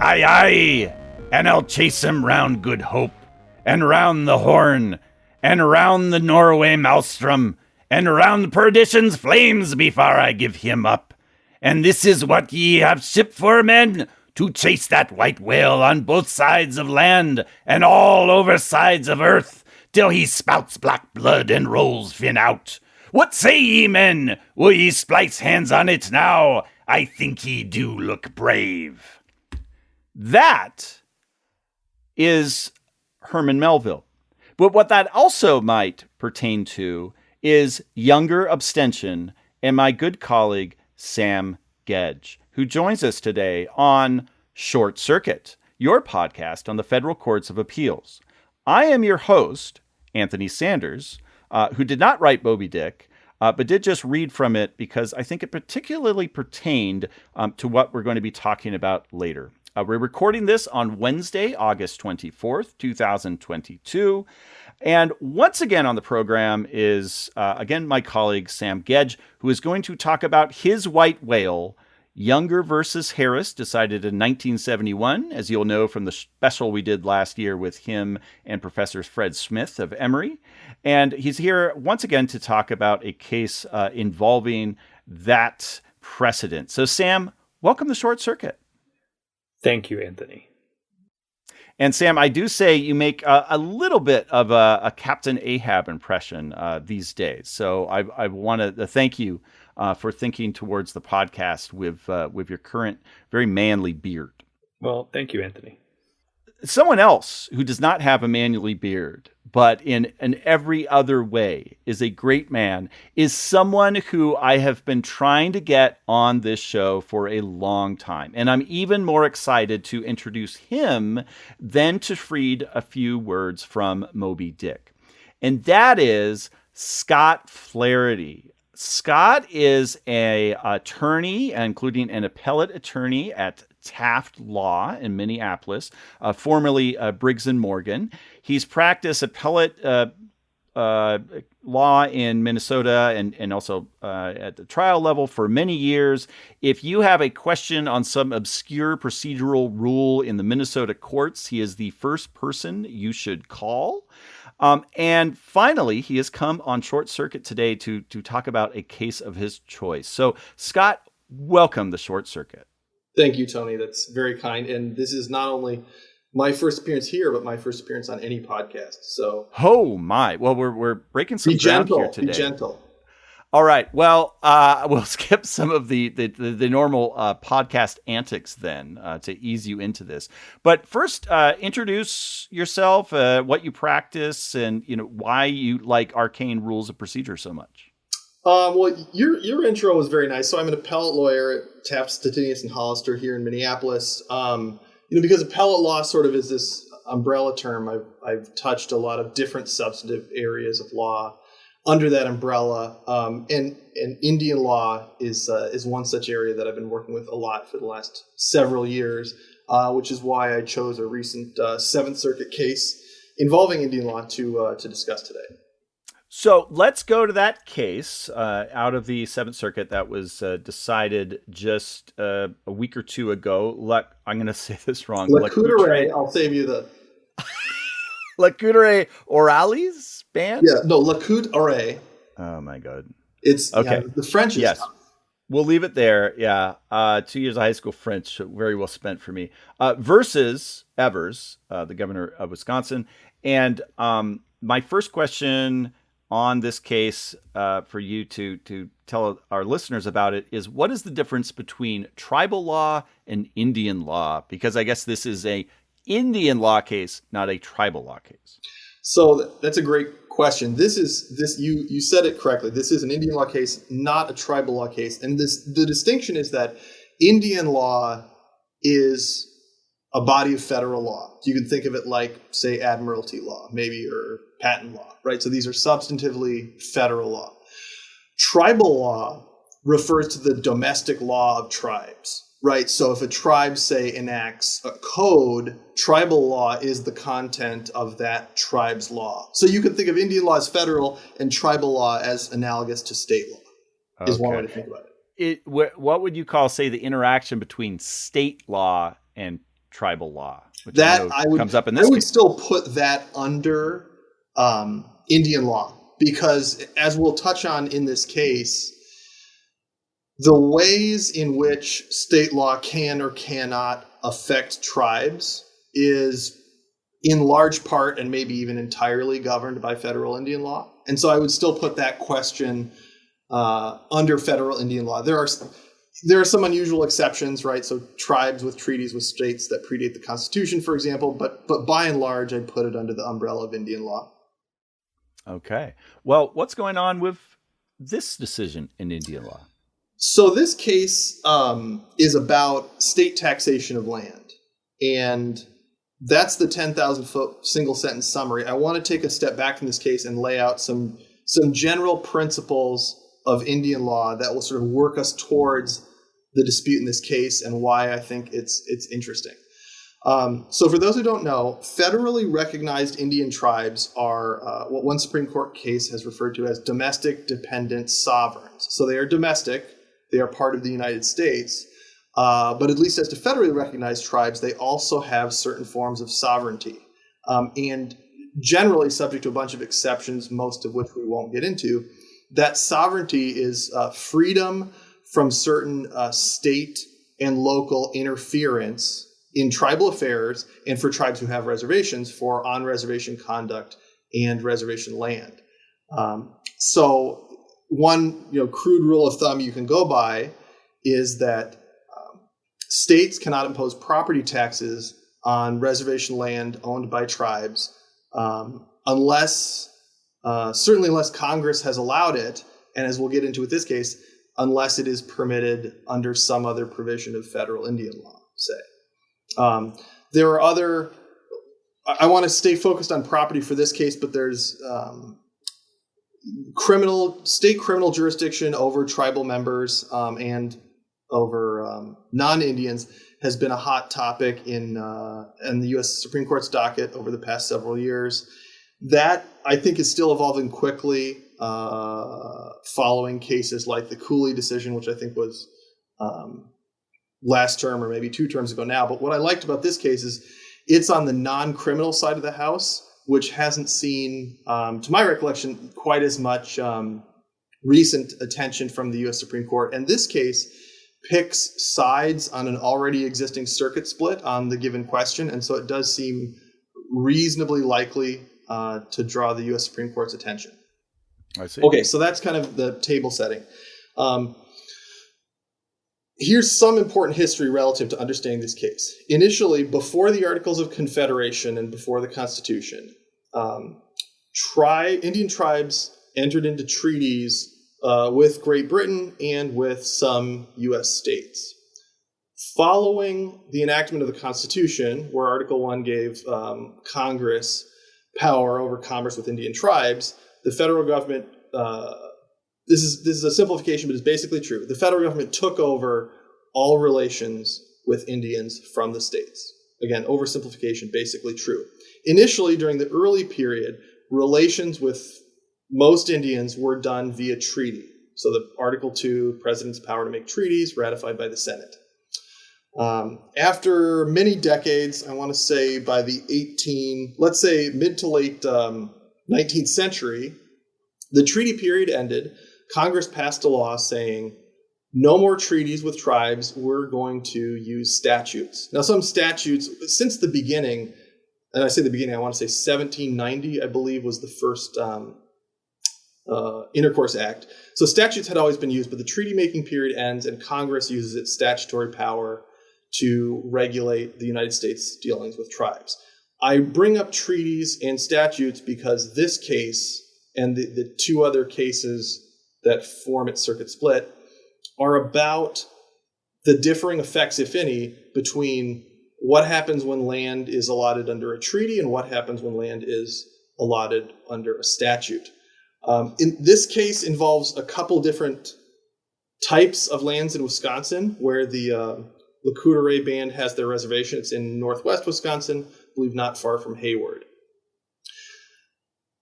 Aye, aye, and I'll chase him round Good Hope, and round the Horn, and round the Norway Maelstrom, and round Perdition's flames before I give him up. And this is what ye have shipped for, men, to chase that white whale on both sides of land, and all over sides of earth, till he spouts black blood and rolls fin out. What say ye, men? Will ye splice hands on it now? I think ye do look brave. That is Herman Melville. But what that also might pertain to is younger abstention and my good colleague, Sam Gedge, who joins us today on Short Circuit, your podcast on the federal courts of appeals. I am your host, Anthony Sanders, who did not write Moby Dick, but did just read from it because I think it particularly pertained to what we're going to be talking about later. We're recording this on Wednesday, August 24th, 2022. And once again on the program is, again, my colleague Sam Gedge, who is going to talk about his white whale, Younger versus Harris, decided in 1971, as you'll know from the special we did last year with him and Professor Fred Smith of Emory. And he's here once again to talk about a case involving that precedent. So, Sam, welcome to Short Circuit. Thank you, Anthony. And Sam, I do say you make a little bit of a Captain Ahab impression these days. So I want to thank you for thinking towards the podcast with your current very manly beard. Well, thank you, Anthony. Someone else who does not have a manly beard, but in every other way is a great man, is someone who I have been trying to get on this show for a long time. And I'm even more excited to introduce him than to read a few words from Moby Dick. And that is Scott Flaherty. Scott is an attorney, including an appellate attorney at Taft Law in Minneapolis, formerly Briggs & Morgan. He's practiced appellate law in Minnesota and also at the trial level for many years. If you have a question on some obscure procedural rule in the Minnesota courts, he is the first person you should call. And finally, he has come on Short Circuit today to talk about a case of his choice. So, Scott, welcome to Short Circuit. Thank you, Tony. That's very kind. And this is not only my first appearance here, but my first appearance on any podcast. So, oh my! Well, we're breaking some ground here today. Be gentle. All right. Well, we'll skip some of the normal podcast antics then to ease you into this. But first, introduce yourself, what you practice, and why you like arcane rules of procedure so much. Well, your intro was very nice. So I'm an appellate lawyer at Taft, Stettinius and Hollister here in Minneapolis. Because appellate law sort of is this umbrella term, I've touched a lot of different substantive areas of law under that umbrella. And Indian law is one such area that I've been working with a lot for the last several years, which is why I chose a recent Seventh Circuit case involving Indian law to discuss today. So let's go to that case out of the Seventh Circuit that was decided just a week or two ago. I'm going to say this wrong. Lacutere, I'll save you the... Lacutere Oralis band? Yeah, no, Lacutere. Oh, my God. It's okay. The French is yes. tough. We'll leave it there. Yeah. 2 years of high school French, very well spent for me. Versus Evers, the governor of Wisconsin. And my first question on this case for you to tell our listeners about it is, what is the difference between tribal law and Indian law? Because I guess this is a Indian law case, not a tribal law case. So that's a great question. You said it correctly. This is an Indian law case, not a tribal law case. And the distinction is that Indian law is a body of federal law. You can think of it like, say, admiralty law, maybe, or patent law, right? So these are substantively federal law. Tribal law refers to the domestic law of tribes, right? So if a tribe, say, enacts a code, tribal law is the content of that tribe's law. So you can think of Indian law as federal and tribal law as analogous to state law, is one way to think about it. What would you call, say, the interaction between state law and tribal law, which that comes up in this case. Still put that under Indian law, because as we'll touch on in this case, the ways in which state law can or cannot affect tribes is in large part and maybe even entirely governed by federal Indian law. And so I would still put that question under federal Indian law. There are some unusual exceptions, right? So tribes with treaties with states that predate the Constitution, for example, but by and large, I'd put it under the umbrella of Indian law. Okay. Well, what's going on with this decision in Indian law? So this case is about state taxation of land, and that's the 10,000-foot single-sentence summary. I want to take a step back from this case and lay out some general principles of Indian law that will sort of work us towards the dispute in this case and why I think it's interesting. So for those who don't know, federally recognized Indian tribes are what one Supreme Court case has referred to as domestic dependent sovereigns. So they are domestic. They are part of the United States. But at least as to federally recognized tribes, they also have certain forms of sovereignty, and generally subject to a bunch of exceptions, most of which we won't get into. That sovereignty is freedom from certain state and local interference in tribal affairs, and for tribes who have reservations, for on-reservation conduct and reservation land. So one crude rule of thumb you can go by is that states cannot impose property taxes on reservation land owned by tribes unless Congress has allowed it, and as we'll get into with this case, unless it is permitted under some other provision of federal Indian law, say. There are other, I want to stay focused on property for this case, but there's state criminal jurisdiction over tribal members and over non-Indians has been a hot topic in the U.S. Supreme Court's docket over the past several years. That, I think, is still evolving quickly following cases like the Cooley decision, which I think was last term or maybe 2 terms ago now. But what I liked about this case is it's on the non-criminal side of the house, which hasn't seen, to my recollection, quite as much recent attention from the U.S. Supreme Court. And this case picks sides on an already existing circuit split on the given question. And so it does seem reasonably likely to draw the U.S. Supreme Court's attention. I see. Okay, so that's kind of the table setting. Here's some important history relative to understanding this case. Initially, before the Articles of Confederation and before the Constitution, Indian tribes entered into treaties with Great Britain and with some U.S. states. Following the enactment of the Constitution, where Article 1 gave Congress power over commerce with Indian tribes, the federal government, this is a simplification, but it's basically true. The federal government took over all relations with Indians from the states. Again, oversimplification, basically true. Initially, during the early period, relations with most Indians were done via treaty. So the Article 2, President's power to make treaties, ratified by the Senate. After many decades, I want to say by the mid to late 19th century, the treaty period ended. Congress passed a law saying, no more treaties with tribes, we're going to use statutes. Now, some statutes, since the beginning, and I say the beginning, I want to say 1790, I believe, was the first Intercourse Act. So statutes had always been used, but the treaty-making period ends and Congress uses its statutory power to regulate the United States' dealings with tribes. I bring up treaties and statutes because this case and the 2 other cases that form its circuit split are about the differing effects, if any, between what happens when land is allotted under a treaty and what happens when land is allotted under a statute. In this case involves a couple different types of lands in Wisconsin where the Lakota Band has their reservation. It's in northwest Wisconsin, I believe not far from Hayward.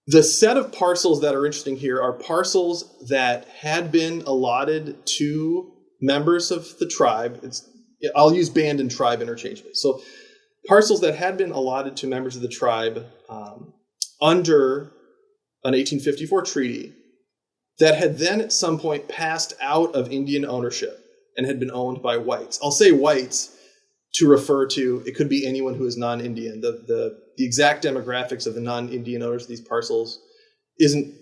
The set of parcels that are interesting here are parcels that had been allotted to members of the tribe. I'll use band and tribe interchangeably. So parcels that had been allotted to members of the tribe under an 1854 treaty that had then at some point passed out of Indian ownership and had been owned by whites. I'll say whites to refer to, it could be anyone who is non-Indian. The exact demographics of the non-Indian owners of these parcels isn't,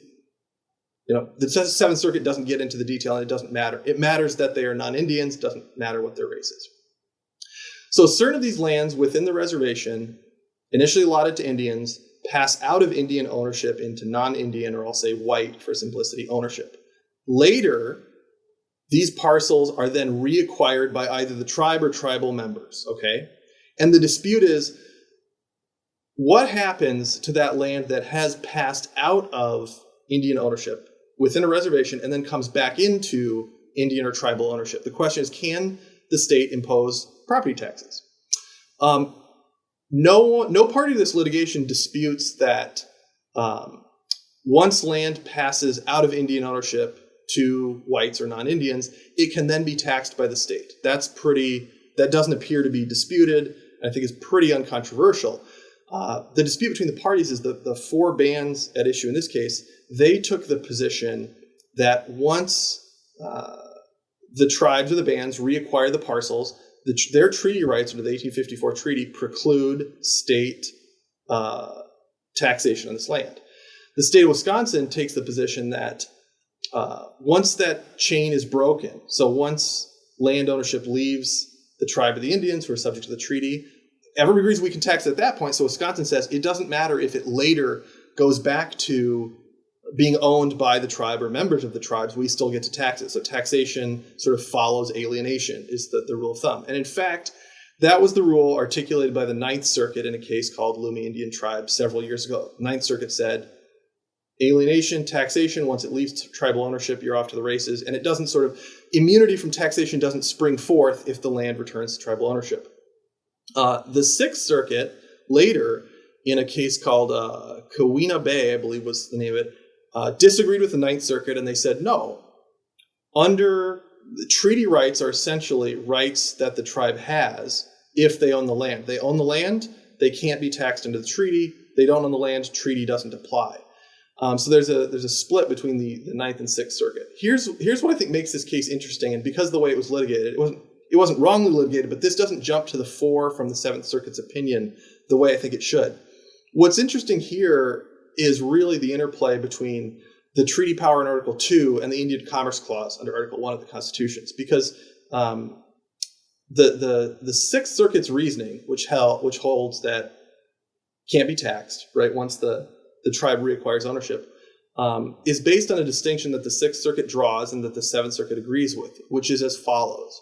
the Seventh Circuit doesn't get into the detail, and it doesn't matter. It matters that they are non-Indians, doesn't matter what their race is. So certain of these lands within the reservation, initially allotted to Indians, pass out of Indian ownership into non-Indian, or I'll say white for simplicity, ownership. Later, these parcels are then reacquired by either the tribe or tribal members, okay? And the dispute is, what happens to that land that has passed out of Indian ownership within a reservation and then comes back into Indian or tribal ownership? The question is, can the state impose property taxes? No party to this litigation disputes that once land passes out of Indian ownership to whites or non-Indians, it can then be taxed by the state. That doesn't appear to be disputed. I think is pretty uncontroversial. The dispute between the parties is the four bands at issue in this case. They took the position that once the tribes or the bands reacquire the parcels, their treaty rights under the 1854 treaty preclude state taxation on this land. The state of Wisconsin takes the position that once that chain is broken, so once land ownership leaves the tribe of the Indians who are subject to the treaty, everybody agrees we can tax at that point. So Wisconsin says it doesn't matter if it later goes back to being owned by the tribe or members of the tribes, we still get to tax it. So taxation sort of follows alienation is the rule of thumb. And in fact, that was the rule articulated by the Ninth Circuit in a case called Lumi Indian Tribe several years ago. The Ninth Circuit said, alienation, taxation, once it leaves tribal ownership, you're off to the races. And it doesn't sort of, immunity from taxation doesn't spring forth if the land returns to tribal ownership. The Sixth Circuit later, in a case called Keweenaw Bay, I believe was the name of it, disagreed with the Ninth Circuit, and they said, no, under the treaty rights are essentially rights that the tribe has if they own the land. They own the land, they can't be taxed under the treaty. They don't own the land, treaty doesn't apply. So there's a split between the Ninth and Sixth Circuit. Here's what I think makes this case interesting, and because of the way it was litigated, it wasn't wrongly litigated, but this doesn't jump to the fore from the Seventh Circuit's opinion the way I think it should. What's interesting here is really the interplay between the treaty power in Article 2 and the Indian Commerce Clause under Article 1 of the Constitutions, because the Sixth Circuit's reasoning, which holds that can't be taxed, right, once the tribe reacquires ownership, is based on a distinction that the Sixth Circuit draws and that the Seventh Circuit agrees with, which is as follows.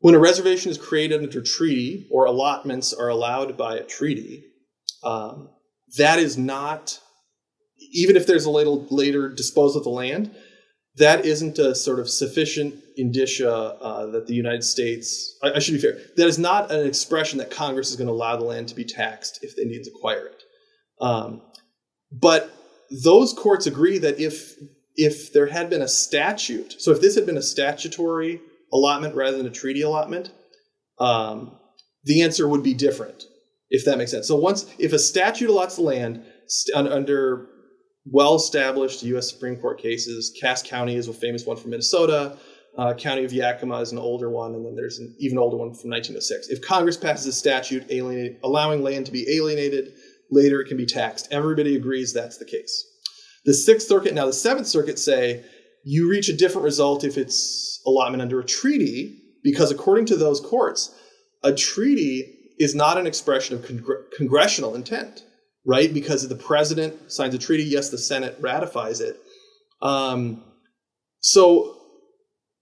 When a reservation is created under treaty or allotments are allowed by a treaty, that is not, even if there's a later disposal of the land, that isn't a sort of sufficient indicia that the United States, I should be fair, that is not an expression that Congress is going to allow the land to be taxed if the Indians acquire it. But those courts agree that if there had been a statute, so if this had been a statutory allotment rather than a treaty allotment, the answer would be different, if that makes sense. So if a statute allots the land under well-established U.S. Supreme Court cases, Cass County is a famous one from Minnesota, County of Yakima is an older one, and then there's an even older one from 1906. If Congress passes a statute allowing land to be alienated, later it can be taxed. Everybody agrees that's the case. The Sixth Circuit, now the Seventh Circuit say you reach a different result if it's allotment under a treaty, because according to those courts, a treaty is not an expression of congressional intent, right? Because the president signs a treaty, yes, the Senate ratifies it. So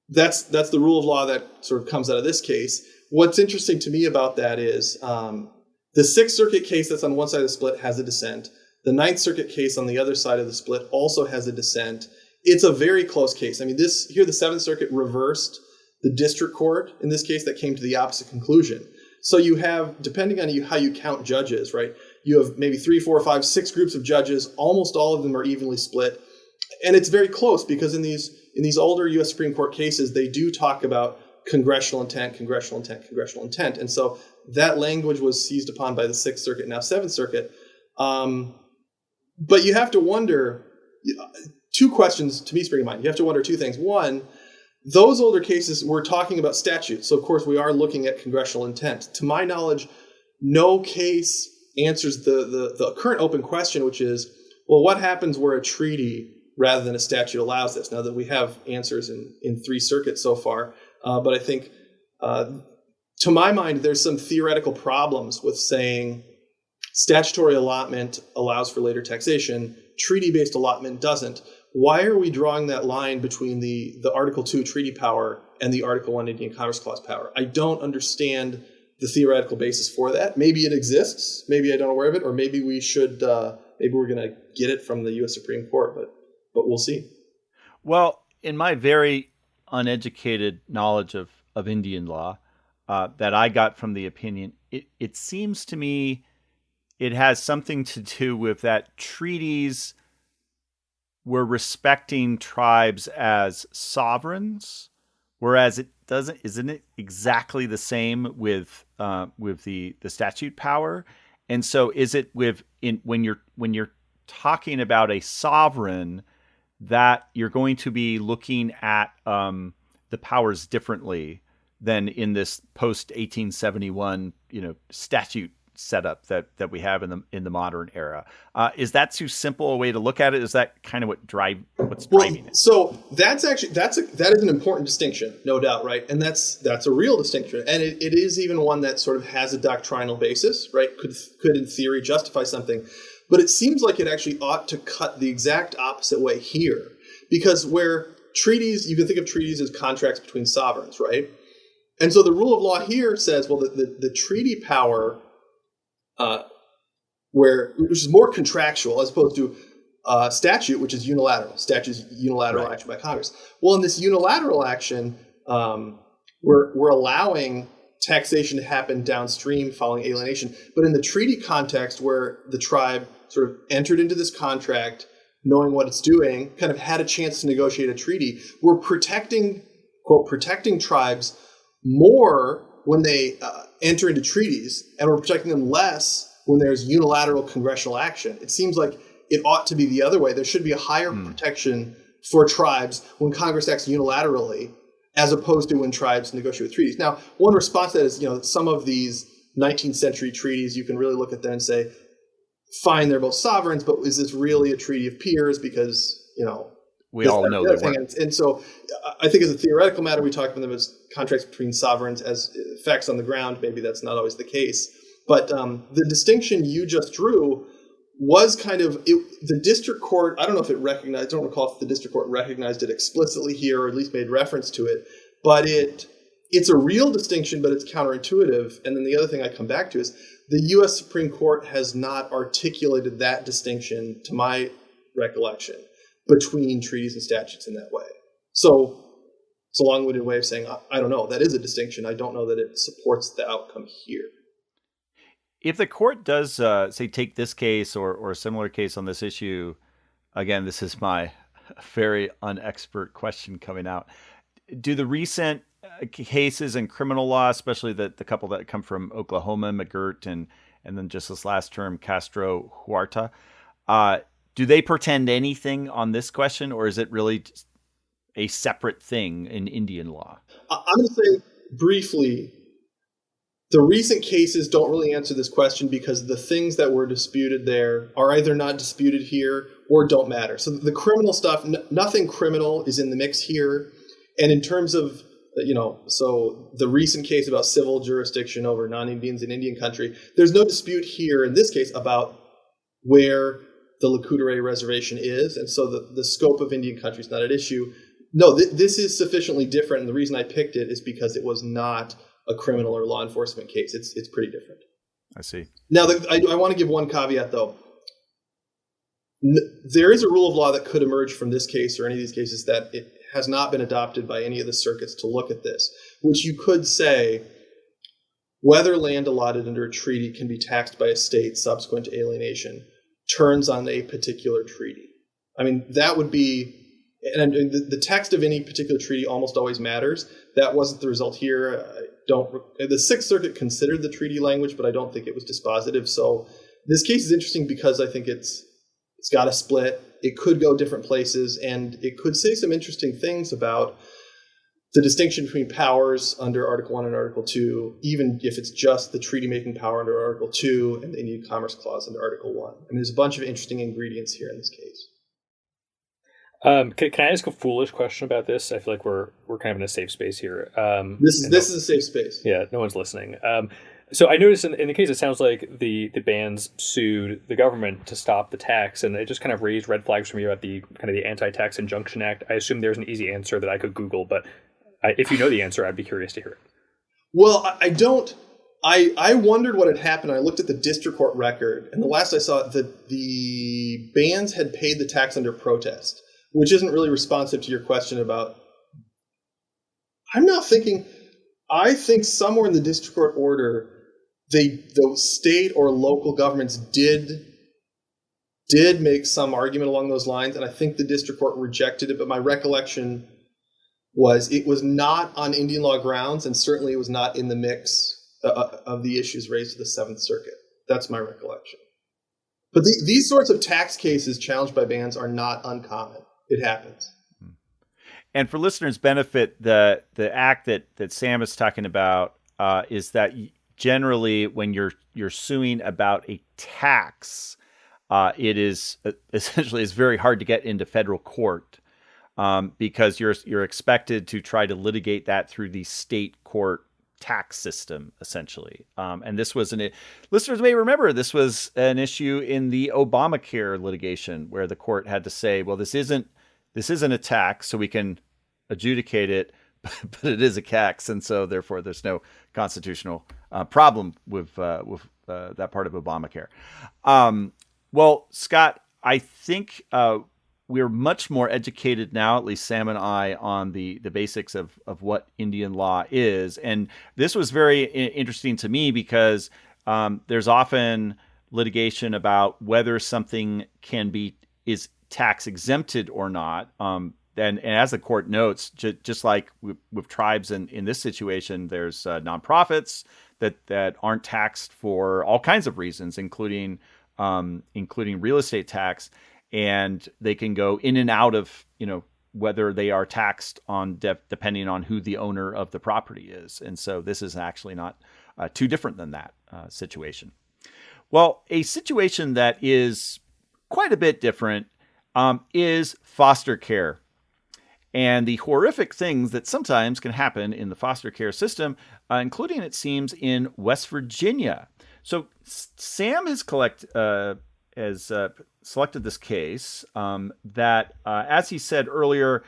that's the rule of law that sort of comes out of this case. What's interesting to me about that is the Sixth Circuit case that's on one side of the split has a dissent. The Ninth Circuit case on the other side of the split also has a dissent. It's a very close case. I mean, the Seventh Circuit reversed the district court in this case that came to the opposite conclusion. So you have, depending on how you count judges, right? You have maybe 3, 4, 5, 6 groups of judges. Almost all of them are evenly split. And it's very close because in these older U.S. Supreme Court cases, they do talk about congressional intent. And so that language was seized upon by the Sixth Circuit, now Seventh Circuit. But you have to wonder, two questions to me spring to mind. You have to wonder two things. One, those older cases were talking about statutes. So, of course, we are looking at congressional intent. To my knowledge, no case answers the current open question, which is, well, what happens where a treaty rather than a statute allows this? Now that we have answers in three circuits so far, but I think, to my mind, there's some theoretical problems with saying statutory allotment allows for later taxation, treaty-based allotment doesn't. Why are we drawing that line between the Article 2 treaty power and the Article 1 Indian Commerce Clause power? I don't understand the theoretical basis for that. Maybe it exists. Maybe I don't aware of it, or maybe we should. Maybe we're going to get it from the U.S. Supreme Court, but we'll see. Well, in my very uneducated knowledge of Indian law that I got from the opinion, it seems to me it has something to do with that treaties were respecting tribes as sovereigns, whereas it doesn't. Isn't it exactly the same with the statute power? And so, is it when you're talking about a sovereign that you're going to be looking at the powers differently than in this post 1871 statute setup that we have in the modern era? Is that too simple a way to look at it? Is that kind of what's driving it? So that is an important distinction, no doubt, right? And that's a real distinction, and it is even one that sort of has a doctrinal basis, right? Could in theory justify something, but it seems like it actually ought to cut the exact opposite way here, because where treaties, you can think of treaties as contracts between sovereigns, right? And so the rule of law here says, well, the treaty power, which is more contractual as opposed to statute, which is unilateral. Statute is unilateral action by Congress. Well, in this unilateral action, we're allowing taxation to happen downstream following alienation. But in the treaty context, where the tribe sort of entered into this contract, knowing what it's doing, kind of had a chance to negotiate a treaty, we're protecting tribes more when they enter into treaties, and we're protecting them less when there's unilateral congressional action. It seems like it ought to be the other way. There should be a higher protection for tribes when Congress acts unilaterally, as opposed to when tribes negotiate with treaties. Now, one response to that is, some of these 19th century treaties, you can really look at them and say, fine, they're both sovereigns, but is this really a treaty of peers? Because, we all know they weren't. And so I think as a theoretical matter, we talk about them as contracts between sovereigns. As facts on the ground, maybe that's not always the case. But the distinction you just drew was kind of the district court. I don't know if it recognized. I don't recall if the district court recognized it explicitly here, or at least made reference to it. But it's a real distinction, but it's counterintuitive. And then the other thing I come back to is the U.S. Supreme Court has not articulated that distinction, to my recollection, between treaties and statutes in that way. So it's a long-winded way of saying, I don't know. That is a distinction. I don't know that it supports the outcome here. If the court does, say, take this case or a similar case on this issue, again, this is my very unexpert question coming out. Do the recent cases in criminal law, especially the couple that come from Oklahoma, McGirt, and then just this last term, Castro Huerta, do they portend anything on this question, or is it really just a separate thing in Indian law? I'm going to say briefly, the recent cases don't really answer this question, because the things that were disputed there are either not disputed here or don't matter. So the criminal stuff, nothing criminal is in the mix here. And in terms of, so the recent case about civil jurisdiction over non-Indians in Indian country, there's no dispute here in this case about where the Lakudere Reservation is. And so the scope of Indian country is not at issue. No, this is sufficiently different. And the reason I picked it is because it was not a criminal or law enforcement case. It's pretty different. I see. Now, I want to give one caveat, though. There is a rule of law that could emerge from this case or any of these cases that it has not been adopted by any of the circuits to look at this, which you could say whether land allotted under a treaty can be taxed by a state subsequent to alienation turns on a particular treaty. I mean, that would be, and the text of any particular treaty almost always matters. That wasn't the result here. the Sixth Circuit considered the treaty language, but I don't think it was dispositive. So this case is interesting because I think it's got a split. It could go different places, and it could say some interesting things about the distinction between powers under Article 1 and Article 2, even if it's just the treaty-making power under Article 2 and the Indian Commerce Clause under Article 1. I mean, there's a bunch of interesting ingredients here in this case. Can I ask a foolish question about this? I feel like we're kind of in a safe space here. This is a safe space. Yeah, no one's listening. So I noticed in the case, it sounds like the bands sued the government to stop the tax, and it just kind of raised red flags for me about the kind of the Anti-Tax Injunction Act. I assume there's an easy answer that I could Google, but if you know the answer, I'd be curious to hear it. Well, I don't. I wondered what had happened. I looked at the district court record, and the last I saw, the bands had paid the tax under protest, which isn't really responsive to your question about. I'm now thinking. I think somewhere in the district court order, the state or local governments did make some argument along those lines, and I think the district court rejected it. But my recollection was it was not on Indian law grounds, and certainly it was not in the mix of the issues raised to the Seventh Circuit. That's my recollection. But these sorts of tax cases challenged by bans are not uncommon. It happens. And for listeners' benefit, the act that Sam is talking about is that generally when you're suing about a tax, it is essentially it's very hard to get into federal court because you're expected to try to litigate that through the state court tax system, essentially. And this was listeners may remember this was an issue in the Obamacare litigation where the court had to say, well, this isn't a tax, so we can adjudicate it, but it is a tax, and so therefore there's no constitutional problem with that part of Obamacare. Well, Scott, I think we're much more educated now, at least Sam and I, on the basics of what Indian law is, and this was very interesting to me because there's often litigation about whether something is tax exempted or not. And as the court notes, just like with tribes in this situation, there's nonprofits that aren't taxed for all kinds of reasons, including real estate tax, and they can go in and out of whether they are taxed on depending on who the owner of the property is. And so this is actually not too different than that situation. Well, a situation that is quite a bit different is foster care. And the horrific things that sometimes can happen in the foster care system, including, it seems, in West Virginia. So Sam has selected this case that, as he said earlier,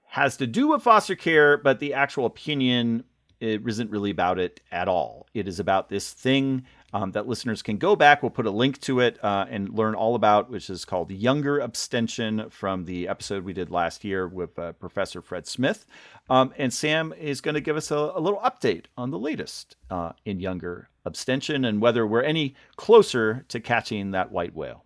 has to do with foster care, but the actual opinion isn't really about it at all. It is about this thing that listeners can go back. We'll put a link to it and learn all about, which is called Younger Abstention, from the episode we did last year with Professor Fred Smith. And Sam is going to give us a little update on the latest in Younger Abstention and whether we're any closer to catching that white whale.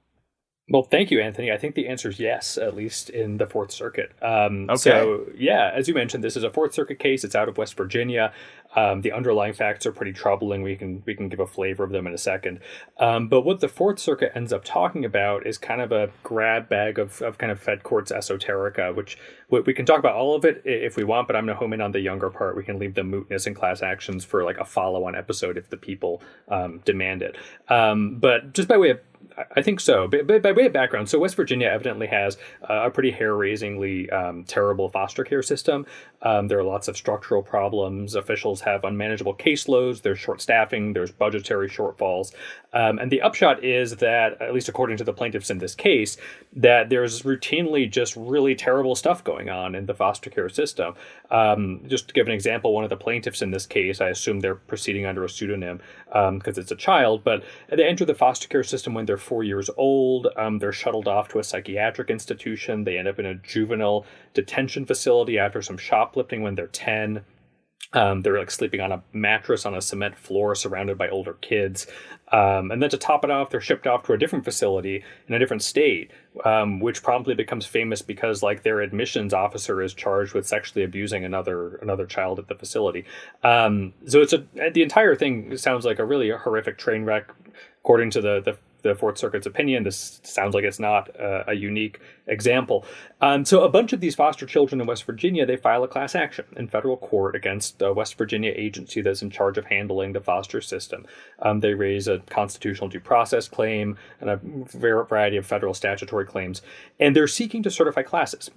Well, thank you, Anthony. I think the answer is yes, at least in the Fourth Circuit. Okay. So, yeah, as you mentioned, this is a Fourth Circuit case. It's out of West Virginia. The underlying facts are pretty troubling. We can give a flavor of them in a second. But what the Fourth Circuit ends up talking about is kind of a grab bag of kind of Fed courts esoterica, which we can talk about all of it if we want, but I'm going to home in on the younger part. We can leave the mootness and class actions for like a follow-on episode if the people demand it. But just by way of I think so. But by way of background, so West Virginia evidently has a pretty hair-raisingly terrible foster care system. There are lots of structural problems. Officials have unmanageable caseloads. There's short staffing. There's budgetary shortfalls. And the upshot is that, at least according to the plaintiffs in this case, that there's routinely just really terrible stuff going on in the foster care system. Just to give an example, one of the plaintiffs in this case, I assume they're proceeding under a pseudonym because it's a child, but they enter the foster care system when they're 4 years old. They're shuttled off to a psychiatric institution. They end up in a juvenile detention facility after some shoplifting when they're 10. They're like sleeping on a mattress on a cement floor surrounded by older kids. And then to top it off, they're shipped off to a different facility in a different state, which promptly becomes famous because like their admissions officer is charged with sexually abusing another child at the facility. So the entire thing sounds like a really horrific train wreck. According to the Fourth Circuit's opinion, this sounds like it's not a unique example. So a bunch of these foster children in West Virginia, they file a class action in federal court against the West Virginia agency that's in charge of handling the foster system. They raise a constitutional due process claim and a variety of federal statutory claims. And they're seeking to certify classes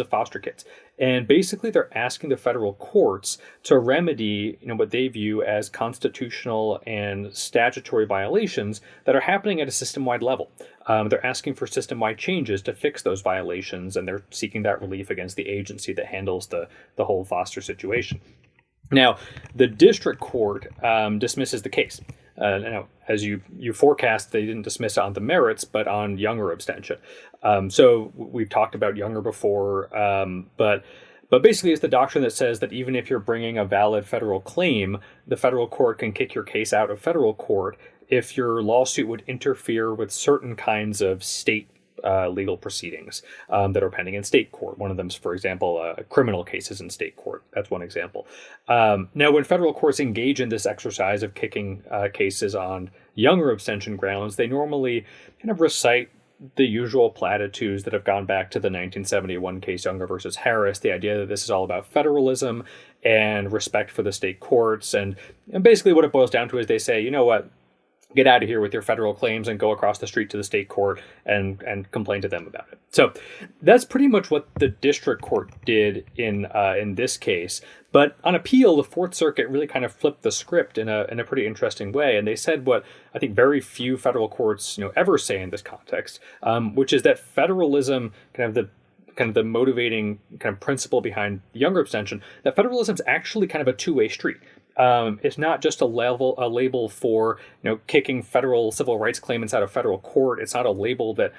of foster kids. And basically they're asking the federal courts to remedy, what they view as constitutional and statutory violations that are happening at a system-wide level. They're asking for system-wide changes to fix those violations, and they're seeking that relief against the agency that handles the whole foster situation. Now, the district court dismisses the case. Now, as you forecast, they didn't dismiss it on the merits, but on Younger abstention. So we've talked about Younger before, but basically it's the doctrine that says that even if you're bringing a valid federal claim, the federal court can kick your case out of federal court if your lawsuit would interfere with certain kinds of state legal proceedings that are pending in state court. One of them is, for example, criminal cases in state court. That's one example. Now, when federal courts engage in this exercise of kicking cases on Younger abstention grounds, they normally kind of recite the usual platitudes that have gone back to the 1971 case Younger versus Harris, the idea that this is all about federalism and respect for the state courts. And basically what it boils down to is they say, you know what, get out of here with your federal claims and go across the street to the state court and complain to them about it. So that's pretty much what the district court did in this case. But on appeal, the Fourth Circuit really kind of flipped the script in a pretty interesting way, and they said what I think very few federal courts ever say in this context, which is that federalism, kind of the motivating kind of principle behind Younger abstention, that federalism is actually kind of a two-way street. It's not just a label for kicking federal civil rights claimants out of federal court. It's not a label that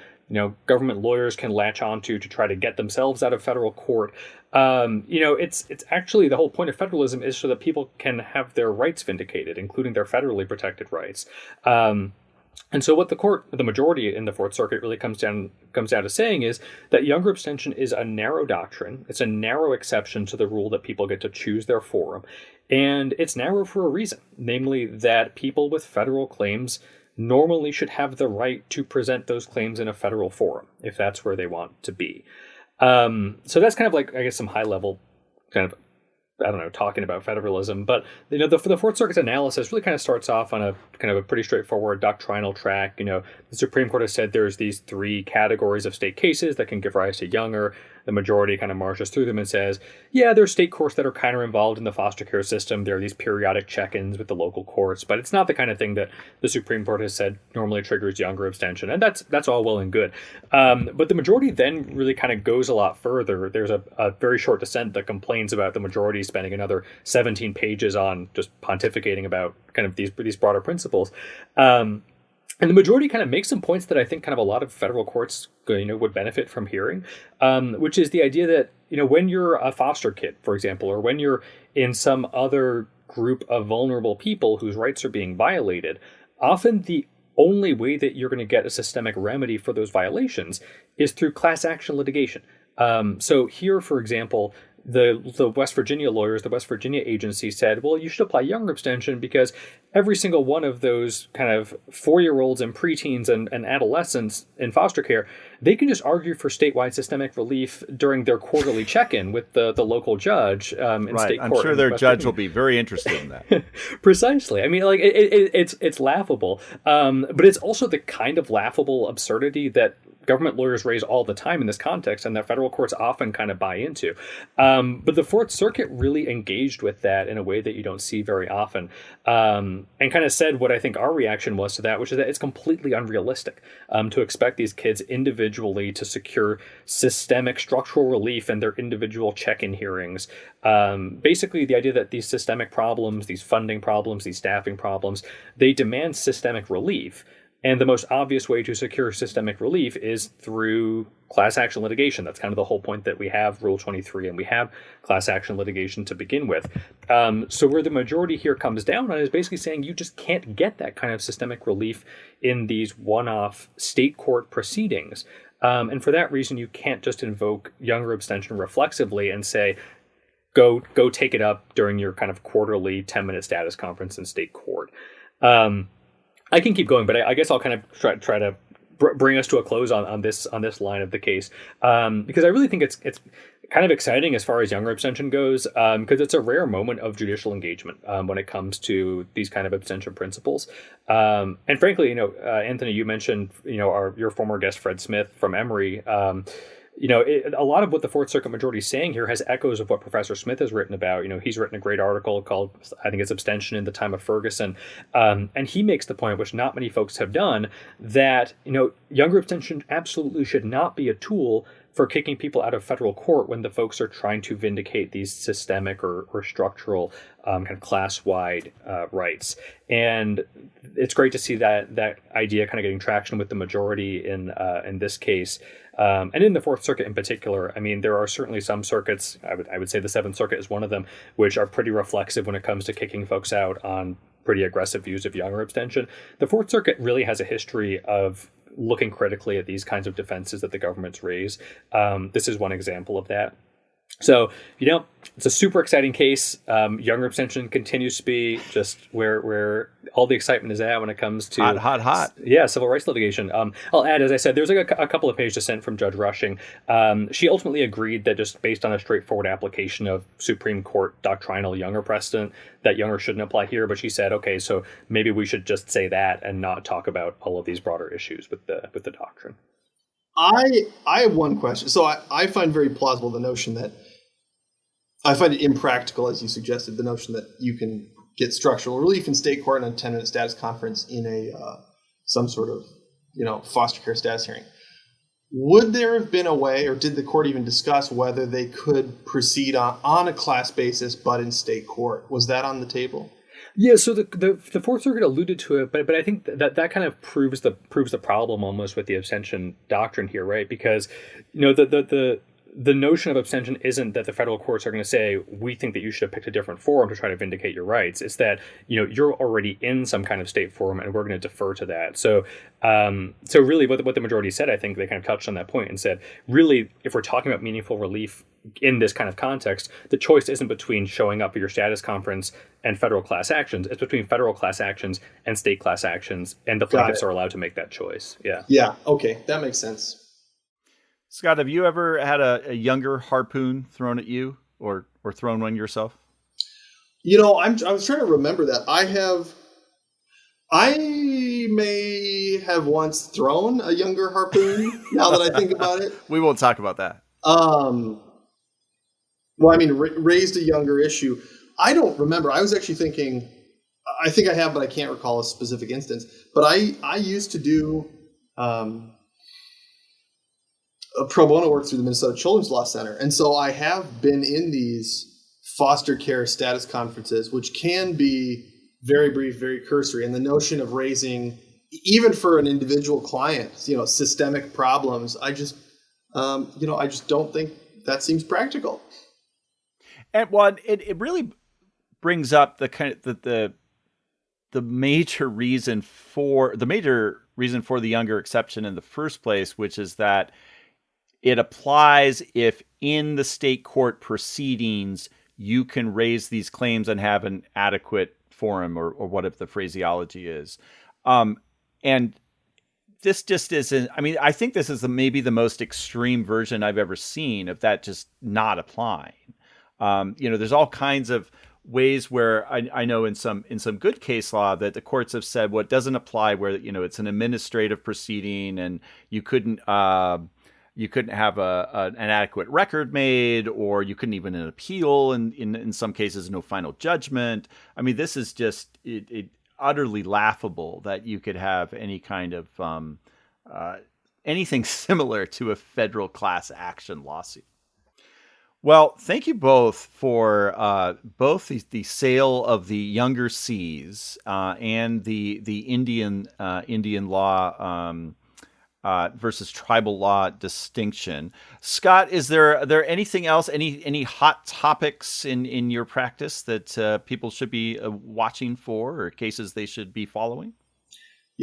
government lawyers can latch onto to try to get themselves out of federal court. It's actually the whole point of federalism is so that people can have their rights vindicated, including their federally protected rights. And so what the majority in the Fourth Circuit really comes down to saying is that Younger abstention is a narrow doctrine. It's a narrow exception to the rule that people get to choose their forum. And it's narrow for a reason, namely that people with federal claims normally should have the right to present those claims in a federal forum, if that's where they want to be. So that's kind of like, I guess, some high level kind of, talking about federalism. But, the Fourth Circuit's analysis really kind of starts off on a kind of a pretty straightforward doctrinal track. The Supreme Court has said there's these three categories of state cases that can give rise to Younger. The majority kind of marches through them and says, yeah, there's state courts that are kind of involved in the foster care system. There are these periodic check-ins with the local courts, but it's not the kind of thing that the Supreme Court has said normally triggers Younger abstention. And that's all well and good. But the majority then really kind of goes a lot further. There's a very short dissent that complains about the majority spending another 17 pages on just pontificating about kind of these broader principles. And the majority kind of makes some points that I think kind of a lot of federal courts, would benefit from hearing, which is the idea that, when you're a foster kid, for example, or when you're in some other group of vulnerable people whose rights are being violated, often the only way that you're going to get a systemic remedy for those violations is through class action litigation. So here, for example, the West Virginia lawyers, the West Virginia agency said, well, you should apply Younger abstention because every single one of those kind of 4-year-olds and preteens and adolescents in foster care, they can just argue for statewide systemic relief during their quarterly check-in with the local judge in state court. I'm sure their judge will be very interested in that. Precisely. I mean, like it's laughable, but it's also the kind of laughable absurdity that government lawyers raise all the time in this context and that federal courts often kind of buy into. But the Fourth Circuit really engaged with that in a way that you don't see very often, and kind of said what I think our reaction was to that, which is that it's completely unrealistic to expect these kids individually to secure systemic structural relief in their individual check-in hearings. Basically, the idea that these systemic problems, these funding problems, these staffing problems, they demand systemic relief. And the most obvious way to secure systemic relief is through class action litigation. That's kind of the whole point that we have Rule 23 and we have class action litigation to begin with. So where the majority here comes down on is basically saying you just can't get that kind of systemic relief in these one-off state court proceedings. And for that reason, you can't just invoke Younger abstention reflexively and say, go take it up during your kind of quarterly 10-minute status conference in state court. I can keep going, but I guess I'll kind of try to bring us to a close on this line of the case, because I really think it's kind of exciting as far as Younger abstention goes, because it's a rare moment of judicial engagement when it comes to these kind of abstention principles. And frankly, Anthony, you mentioned your former guest Fred Smith from Emory. A lot of what the Fourth Circuit majority is saying here has echoes of what Professor Smith has written about. He's written a great article called, I think it's Abstention in the Time of Ferguson. And he makes the point, which not many folks have done, that, Younger abstention absolutely should not be a tool for kicking people out of federal court when the folks are trying to vindicate these systemic or structural kind of class-wide rights. And it's great to see that idea kind of getting traction with the majority in this case. And in the Fourth Circuit in particular, I mean, there are certainly some circuits, I would say the Seventh Circuit is one of them, which are pretty reflexive when it comes to kicking folks out on pretty aggressive views of Younger abstention. The Fourth Circuit really has a history of looking critically at these kinds of defenses that the governments raise. This is one example of that. So, it's a super exciting case. Younger abstention continues to be just where all the excitement is at when it comes to hot. Yeah, civil rights litigation. I'll add, as I said, there's like a couple of page dissent from Judge Rushing. She ultimately agreed that just based on a straightforward application of Supreme Court doctrinal Younger precedent, that Younger shouldn't apply here. But she said, okay, so maybe we should just say that and not talk about all of these broader issues with the doctrine. I have one question. So I find very plausible the notion that I find it impractical, as you suggested, the notion that you can get structural relief in state court in a 10-minute status conference in a some sort of foster care status hearing. Would there have been a way, or did the court even discuss whether they could proceed on a class basis but in state court? Was that on the table? Yeah, so the Fourth Circuit alluded to it, but I think that kind of proves the problem almost with the abstention doctrine here, right? Because the notion of abstention isn't that the federal courts are going to say, we think that you should have picked a different forum to try to vindicate your rights. It's that, you're already in some kind of state forum and we're going to defer to that. So really what the majority said, I think they kind of touched on that point and said, really, if we're talking about meaningful relief in this kind of context, the choice isn't between showing up at your status conference and federal class actions. It's between federal class actions and state class actions. And the plaintiffs are allowed to make that choice. Yeah. Yeah. Okay. That makes sense. Scott, have you ever had a Younger harpoon thrown at you or thrown one yourself? I was trying to remember that. I may have once thrown a Younger harpoon now that I think about it. We won't talk about that. Raised a Younger issue. I don't remember. I was actually thinking, I think I have, but I can't recall a specific instance. But I used to do pro bono work through the Minnesota Children's Law Center. And so I have been in these foster care status conferences, which can be very brief, very cursory. And the notion of raising, even for an individual client, systemic problems, I just don't think that seems practical. And it really brings up the kind of the major reason for the Younger exception in the first place, which is that it applies if in the state court proceedings you can raise these claims and have an adequate forum or whatever the phraseology is. And this just isn't, I think this is maybe the most extreme version I've ever seen of that just not applying. There's all kinds of ways where I know in some good case law that the courts have said what doesn't apply where, it's an administrative proceeding and you couldn't have an adequate record made, or you couldn't even an appeal, and in some cases no final judgment. This is just it utterly laughable that you could have any kind of anything similar to a federal class action lawsuit. Well, thank you both for both the sale of the Younger Seas and the Indian law versus tribal law distinction. Scott, is there anything else? Any hot topics in your practice that people should be watching for, or cases they should be following?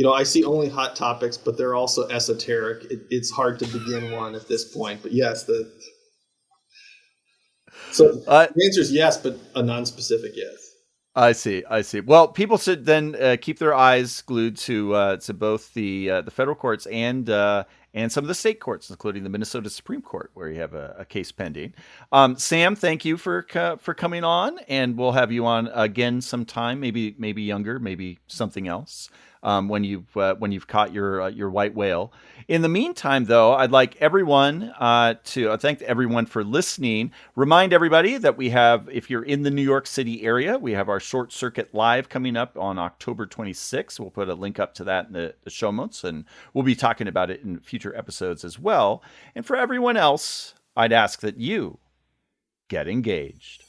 I see only hot topics, but they're also esoteric. It's hard to begin one at this point. But yes, the answer is yes, but a non-specific yes. I see. Well, people should then keep their eyes glued to both the federal courts and some of the state courts, including the Minnesota Supreme Court, where you have a case pending. Sam, thank you for coming on, and we'll have you on again sometime. Maybe younger, maybe something else. When you've caught your white whale. In the meantime, though, I'd like everyone to thank everyone for listening. Remind everybody that we have, if you're in the New York City area, we have our Short Circuit Live coming up on October 26th. We'll put a link up to that in the show notes, and we'll be talking about it in future episodes as well. And for everyone else, I'd ask that you get engaged.